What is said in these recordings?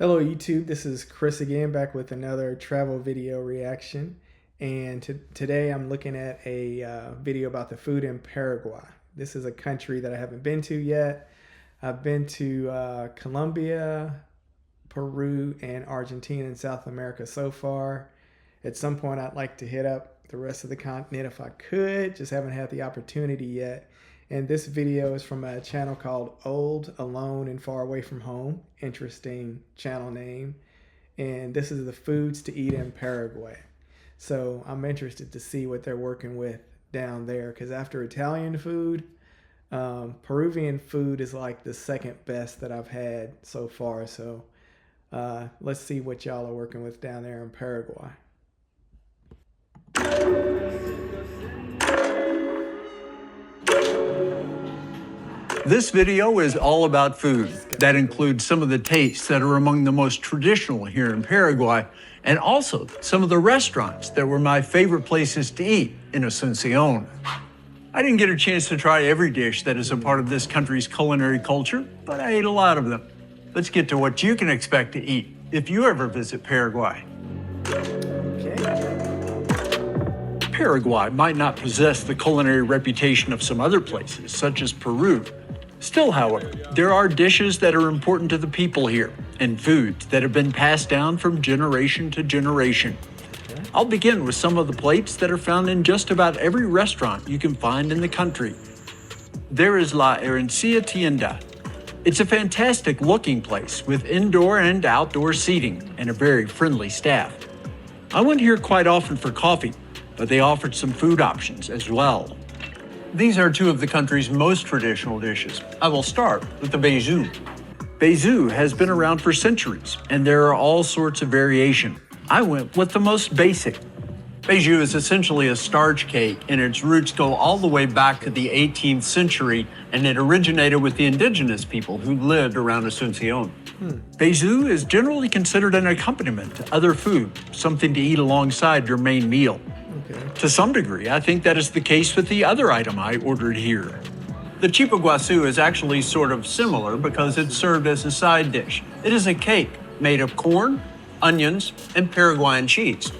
Hello YouTube, this is Chris again, back with another travel video reaction. And today I'm looking at a video about the food in Paraguay. This is a country that I haven't been to yet. I've been to Colombia, Peru, and Argentina in South America so far. At some point I'd like to hit up the rest of the continent if I could, just haven't had the opportunity yet. And this video is from a channel called Old, Alone, and Far Away from Home. Interesting channel name. And this is the foods to eat in Paraguay. So I'm interested to see what they're working with down there, because after Italian food, Peruvian food is like the second best that I've had so far. So let's see what y'all are working with down there in Paraguay. This video is all about food. That includes some of the tastes that are among the most traditional here in Paraguay, and also some of the restaurants that were my favorite places to eat in Asuncion. I didn't get a chance to try every dish that is a part of this country's culinary culture, but I ate a lot of them. Let's get to what you can expect to eat if you ever visit Paraguay. Paraguay might not possess the culinary reputation of some other places, such as Peru. Still, however, there are dishes that are important to the people here, and foods that have been passed down from generation to generation. I'll begin with some of the plates that are found in just about every restaurant you can find in the country. There is La Herencia Tienda. It's a fantastic looking place with indoor and outdoor seating and a very friendly staff. I went here quite often for coffee, but they offered some food options as well. These are two of the country's most traditional dishes. I will start with the beiju. Beiju has been around for centuries, and there are all sorts of variation. I went with the most basic. Beiju is essentially a starch cake, and its roots go all the way back to the 18th century, and it originated with the indigenous people who lived around Asuncion. Beiju is generally considered an accompaniment to other food, something to eat alongside your main meal. To some degree, I think that is the case with the other item I ordered here. The chipa guasu is actually sort of similar because it's served as a side dish. It is a cake made of corn, onions, and Paraguayan cheese.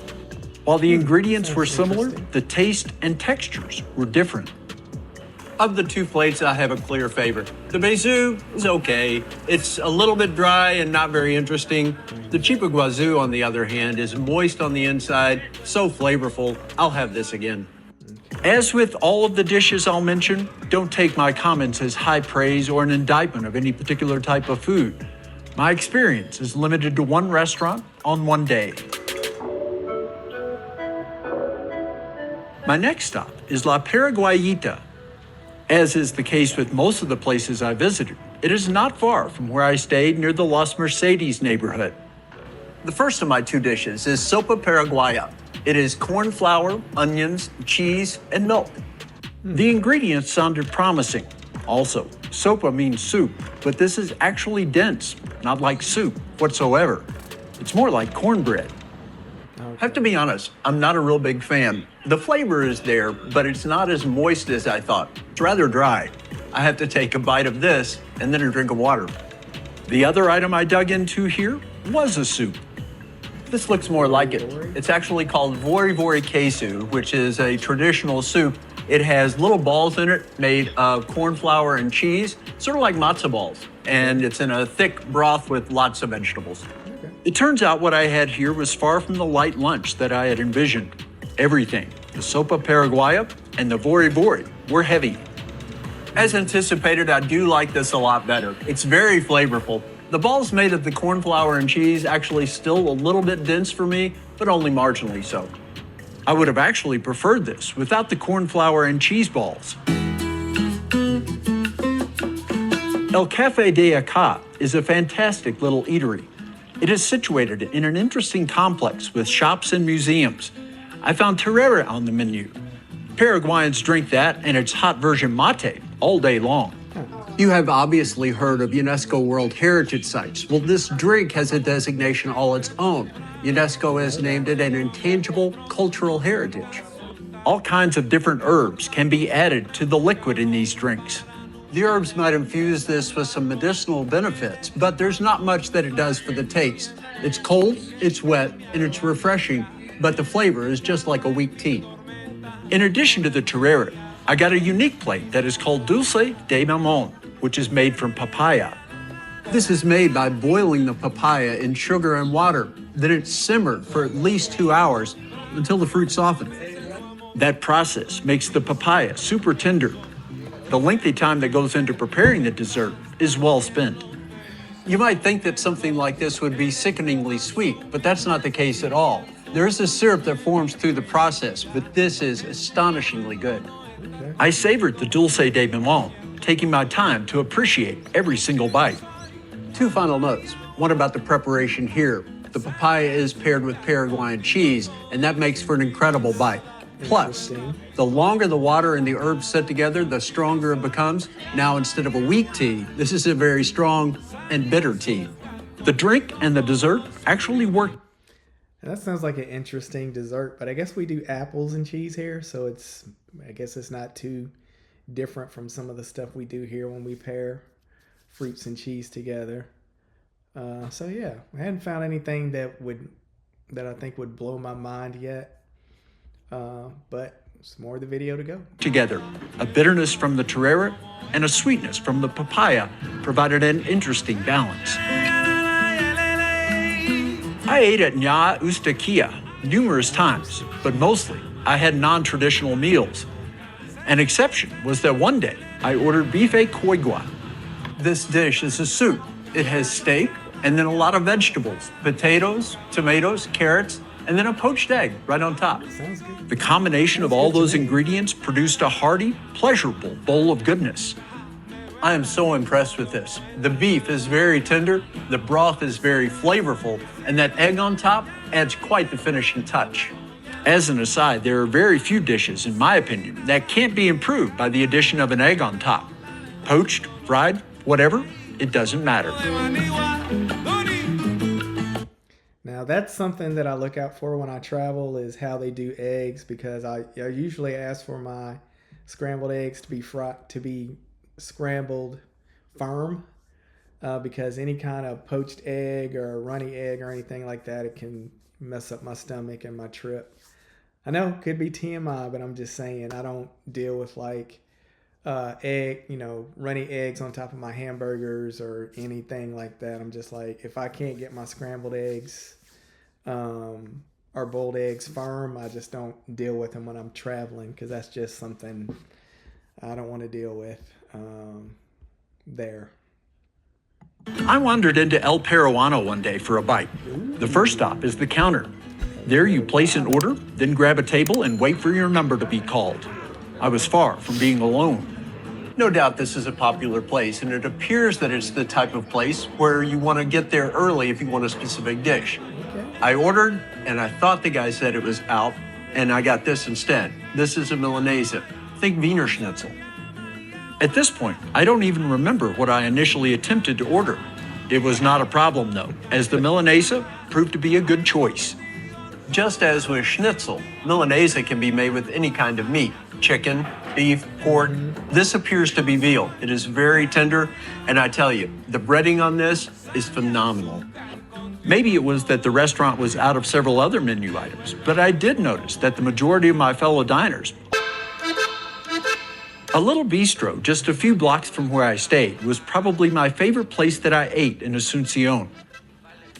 While the ingredients were similar, the taste and textures were different. Of the two plates, I have a clear favorite. The beiju is okay. It's a little bit dry and not very interesting. The chipa guazu, on the other hand, is moist on the inside, so flavorful. I'll have this again. As with all of the dishes I'll mention, don't take my comments as high praise or an indictment of any particular type of food. My experience is limited to one restaurant on one day. My next stop is La Paraguayita. As is the case with most of the places I visited, it is not far from where I stayed near the Las Mercedes neighborhood. The first of my two dishes is sopa paraguaya. It is corn flour, onions, cheese, and milk. The ingredients sounded promising. Also, sopa means soup, but this is actually dense, not like soup whatsoever. It's more like cornbread. I have to be honest, I'm not a real big fan. The flavor is there, but it's not as moist as I thought. It's rather dry. I have to take a bite of this and then a drink of water. The other item I dug into here was a soup. This looks more like it. It's actually called vori vori queso, which is a traditional soup. It has little balls in it made of corn flour and cheese, sort of like matzo balls. And it's in a thick broth with lots of vegetables. It turns out what I had here was far from the light lunch that I had envisioned. Everything, the sopa paraguaya and the vori vori, were heavy. As anticipated, I do like this a lot better. It's very flavorful. The balls made of the corn flour and cheese actually still a little bit dense for me, but only marginally so. I would have actually preferred this without the corn flour and cheese balls. El Café de Acá is a fantastic little eatery. It is situated in an interesting complex with shops and museums. I found tereré on the menu. Paraguayans drink that and its hot version mate all day long. You have obviously heard of UNESCO World Heritage Sites. Well, this drink has a designation all its own. UNESCO has named it an intangible cultural heritage. All kinds of different herbs can be added to the liquid in these drinks. The herbs might infuse this with some medicinal benefits, but there's not much that it does for the taste. It's cold, it's wet, and it's refreshing, but the flavor is just like a weak tea. In addition to the tereré, I got a unique plate that is called dulce de limón, which is made from papaya. This is made by boiling the papaya in sugar and water. Then it's simmered for at least 2 hours until the fruit softens. That process makes the papaya super tender. The lengthy time that goes into preparing the dessert is well spent. You might think that something like this would be sickeningly sweet, but that's not the case at all. There is a syrup that forms through the process, but this is astonishingly good. I savored the dulce de limón, taking my time to appreciate every single bite. 2 final notes. One about the preparation here. The papaya is paired with Paraguayan cheese, and that makes for an incredible bite. Plus, the longer the water and the herbs sit together, the stronger it becomes. Now, instead of a weak tea, this is a very strong and bitter tea. The drink and the dessert actually work. And that sounds like an interesting dessert, but I guess we do apples and cheese here, so I guess it's not too different from some of the stuff we do here when we pair fruits and cheese together. So yeah, I hadn't found anything that I think would blow my mind yet. But it's more of the video to go. Together, a bitterness from the tereré and a sweetness from the papaya provided an interesting balance. I ate at Nya Ustakia numerous times, but mostly I had non-traditional meals. An exception was that one day I ordered bife coigua. This dish is a soup. It has steak and then a lot of vegetables, potatoes, tomatoes, carrots, and then a poached egg right on top. Sounds good. The combination of all those ingredients produced a hearty, pleasurable bowl of goodness. I am so impressed with this. The beef is very tender, the broth is very flavorful, and that egg on top adds quite the finishing touch. As an aside, there are very few dishes, in my opinion, that can't be improved by the addition of an egg on top. Poached, fried, whatever, it doesn't matter. Now that's something that I look out for when I travel is how they do eggs, because I usually ask for my scrambled eggs to be scrambled firm, because any kind of poached egg or a runny egg or anything like that, it can mess up my stomach and my trip. I know it could be TMI, but I'm just saying I don't deal with like runny eggs on top of my hamburgers or anything like that. I'm just like, if I can't get my scrambled eggs or boiled eggs firm, I just don't deal with them when I'm traveling, because that's just something I don't want to deal with there. I wandered into El Peruano one day for a bite. The first stop is the counter. There you place an order, then grab a table and wait for your number to be called. I was far from being alone. No doubt this is a popular place, and it appears that it's the type of place where you want to get there early if you want a specific dish. Okay. I ordered, and I thought the guy said it was out, and I got this instead. This is a Milanese. Think Wiener Schnitzel. At this point, I don't even remember what I initially attempted to order. It was not a problem though, as the Milanese proved to be a good choice. Just as with schnitzel, Milanese can be made with any kind of meat, chicken, beef, pork. This appears to be veal. It is very tender, and I tell you, the breading on this is phenomenal. Maybe it was that the restaurant was out of several other menu items, but I did notice that the majority of my fellow diners. A little bistro just a few blocks from where I stayed was probably my favorite place that I ate in Asuncion.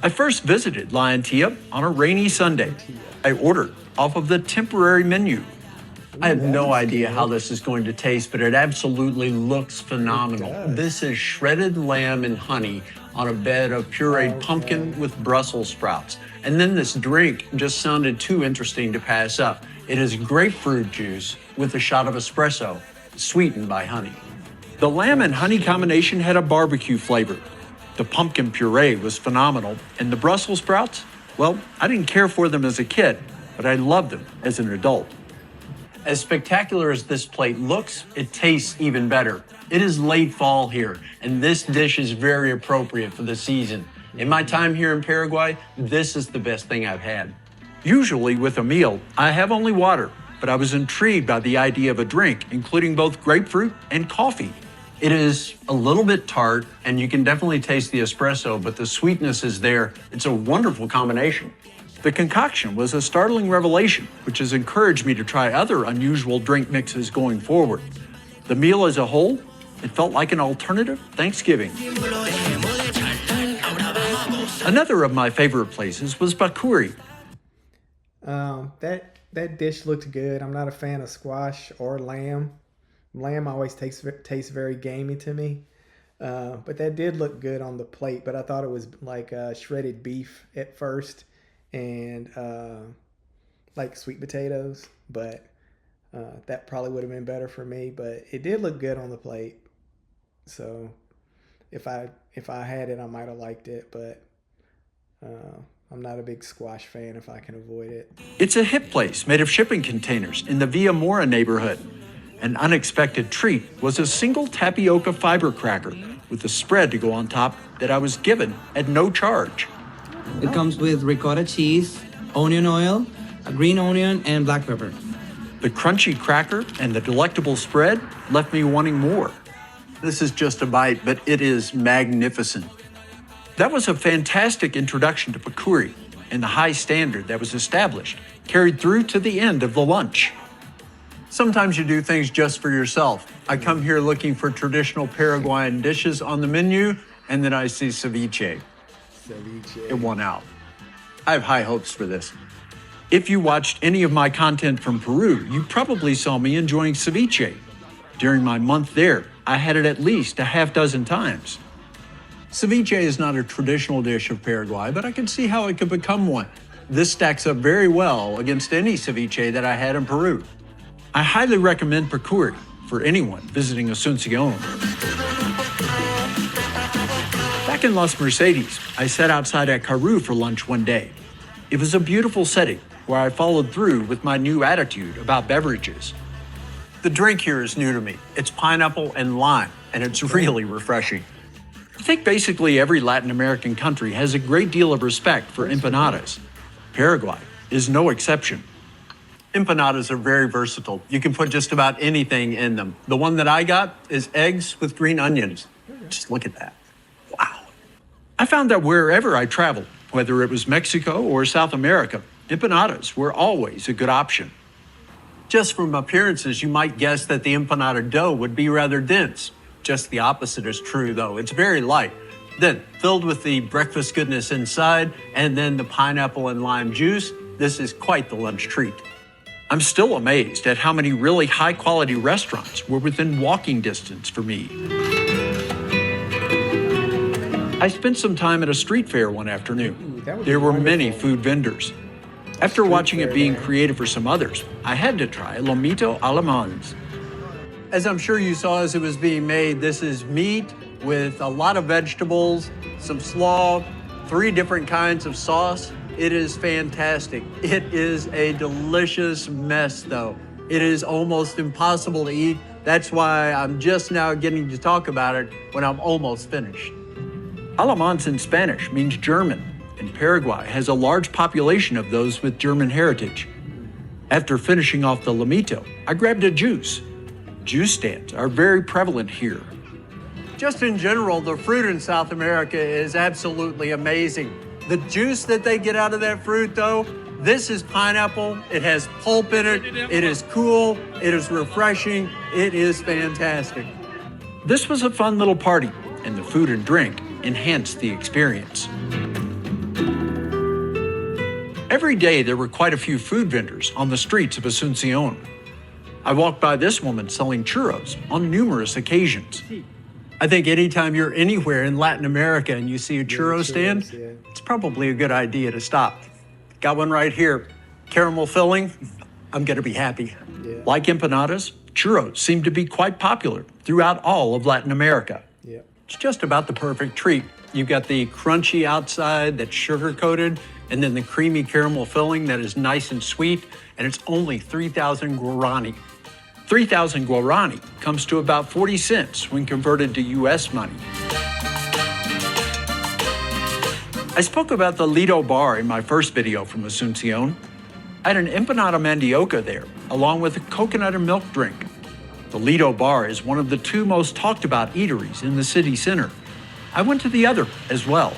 I first visited La Antilla on a rainy Sunday. I ordered off of the temporary menu. I have no idea how this is going to taste, but it absolutely looks phenomenal. This is shredded lamb and honey on a bed of pureed pumpkin with Brussels sprouts. And then this drink just sounded too interesting to pass up. It is grapefruit juice with a shot of espresso, sweetened by honey. The lamb and honey combination had a barbecue flavor. The pumpkin puree was phenomenal, and the Brussels sprouts, well, I didn't care for them as a kid, but I loved them as an adult. As spectacular as this plate looks, it tastes even better. It is late fall here, and this dish is very appropriate for the season. In my time here in Paraguay, this is the best thing I've had. Usually with a meal, I have only water, but I was intrigued by the idea of a drink, including both grapefruit and coffee. It is a little bit tart, and you can definitely taste the espresso, but the sweetness is there. It's a wonderful combination. The concoction was a startling revelation, which has encouraged me to try other unusual drink mixes going forward. The meal as a whole, it felt like an alternative Thanksgiving. Another of my favorite places was Bakuri. That dish looked good. I'm not a fan of squash or lamb. Lamb always tastes very gamey to me. But that did look good on the plate, but I thought it was like shredded beef at first and like sweet potatoes, but that probably would have been better for me, but it did look good on the plate. So if I had it, I might have liked it, but I'm not a big squash fan if I can avoid it. It's a hip place made of shipping containers in the Villa Mora neighborhood. An unexpected treat was a single tapioca fiber cracker with a spread to go on top that I was given at no charge. It comes with ricotta cheese, onion oil, a green onion, and black pepper. The crunchy cracker and the delectable spread left me wanting more. This is just a bite, but it is magnificent. That was a fantastic introduction to Bakuri, and the high standard that was established carried through to the end of the lunch. Sometimes you do things just for yourself. I come here looking for traditional Paraguayan dishes on the menu, and then I see ceviche. It won out. I have high hopes for this. If you watched any of my content from Peru, you probably saw me enjoying ceviche. During my month there, I had it at least a half dozen times. Ceviche is not a traditional dish of Paraguay, but I can see how it could become one. This stacks up very well against any ceviche that I had in Peru. I highly recommend Bakuri for anyone visiting Asunción. Back in Las Mercedes, I sat outside at Caru for lunch one day. It was a beautiful setting where I followed through with my new attitude about beverages. The drink here is new to me. It's pineapple and lime, and it's really refreshing. I think basically every Latin American country has a great deal of respect for empanadas. Paraguay is no exception. Empanadas are very versatile. You can put just about anything in them. The one that I got is eggs with green onions. Just look at that. Wow. I found that wherever I traveled, whether it was Mexico or South America, empanadas were always a good option. Just from appearances, you might guess that the empanada dough would be rather dense. Just the opposite is true, though. It's very light. Then, filled with the breakfast goodness inside, and then the pineapple and lime juice, this is quite the lunch treat. I'm still amazed at how many really high-quality restaurants were within walking distance for me. I spent some time at a street fair one afternoon. There were many food vendors. After watching it being created for some others, I had to try lomito alemans. As I'm sure you saw as it was being made, this is meat with a lot of vegetables, some slaw, 3 different kinds of sauce. It is fantastic. It is a delicious mess, though. It is almost impossible to eat. That's why I'm just now getting to talk about it when I'm almost finished. Alemans in Spanish means German, and Paraguay has a large population of those with German heritage. After finishing off the lomito, I grabbed a juice. Juice stands are very prevalent here. Just in general, the fruit in South America is absolutely amazing. The juice that they get out of that fruit, though, this is pineapple. It has pulp in it. It is cool. It is refreshing. It is fantastic. This was a fun little party, and the food and drink enhanced the experience. Every day, there were quite a few food vendors on the streets of Asunción. I walked by this woman selling churros on numerous occasions. I think anytime you're anywhere in Latin America and you see a churro stand, it's probably a good idea to stop. Got one right here. Caramel filling, I'm gonna be happy. Yeah. Like empanadas, churros seem to be quite popular throughout all of Latin America. Yeah. It's just about the perfect treat. You've got the crunchy outside that's sugar-coated, and then the creamy caramel filling that is nice and sweet, and it's only 3,000 guarani. 3,000 guarani comes to about 40 cents when converted to US money. I spoke about the Lido bar in my first video from Asunción. I had an empanada mandioca there, along with a coconut and milk drink. The Lido Bar is one of the two most talked about eateries in the city center. I went to the other as well.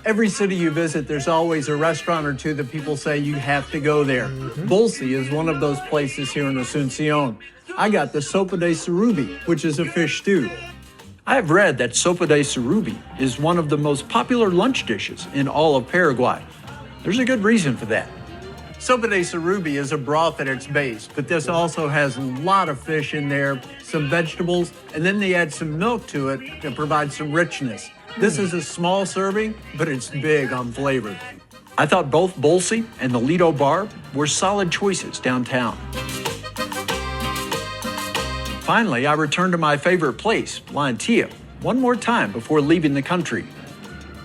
Every city you visit, there's always a restaurant or two that people say you have to go there. Bolsi is one of those places here in Asuncion. I got the sopa de surubi, which is a fish stew. I have read that sopa de surubi is one of the most popular lunch dishes in all of Paraguay. There's a good reason for that. Sopa de surubi is a broth at its base, but this also has a lot of fish in there, some vegetables, and then they add some milk to it to provide some richness. This is a small serving, but it's big on flavor. I thought both Bolsi and the Lido Bar were solid choices downtown. Finally, I returned to my favorite place, Lantilla, one more time before leaving the country.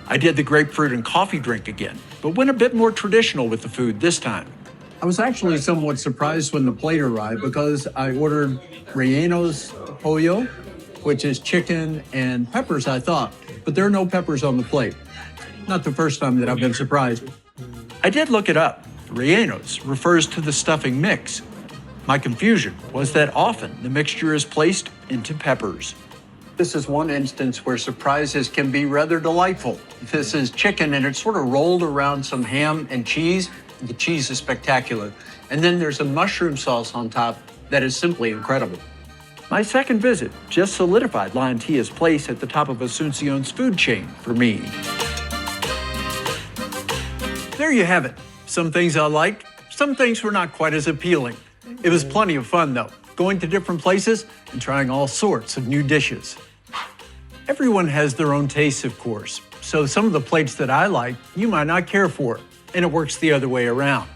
I did the grapefruit and coffee drink again, but went a bit more traditional with the food this time. I was actually somewhat surprised when the plate arrived because I ordered rellenos pollo, which is chicken and peppers, I thought, but there are no peppers on the plate. Not the first time that I've been surprised. I did look it up. Rellenos refers to the stuffing mix. My confusion was that often the mixture is placed into peppers. This is one instance where surprises can be rather delightful. This is chicken and it's sort of rolled around some ham and cheese. The cheese is spectacular. And then there's a mushroom sauce on top that is simply incredible. My second visit just solidified Lantilla's place at the top of Asuncion's food chain for me. There you have it. Some things I liked, some things were not quite as appealing. It was plenty of fun though, going to different places and trying all sorts of new dishes. Everyone has their own tastes, of course, so some of the plates that I like, you might not care for, and it works the other way around.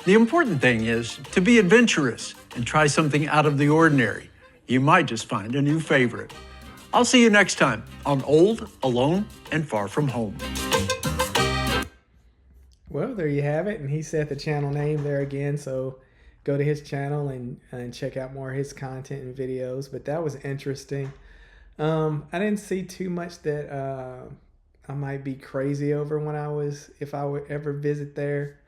The important thing is to be adventurous and try something out of the ordinary. You might just find a new favorite. I'll see you next time on Old, Alone, and Far From Home. Well, there you have it. And he said the channel name there again. So go to his channel and check out more of his content and videos. But that was interesting. I didn't see too much that I might be crazy over if I would ever visit there.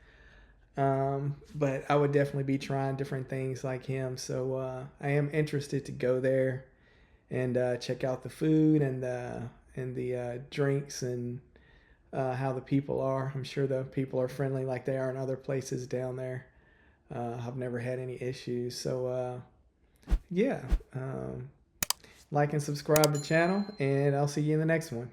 But I would definitely be trying different things like him. So I am interested to go there and check out the food and the drinks and how the people are. I'm sure the people are friendly like they are in other places down there. I've never had any issues. So yeah, like and subscribe to the channel, and I'll see you in the next one.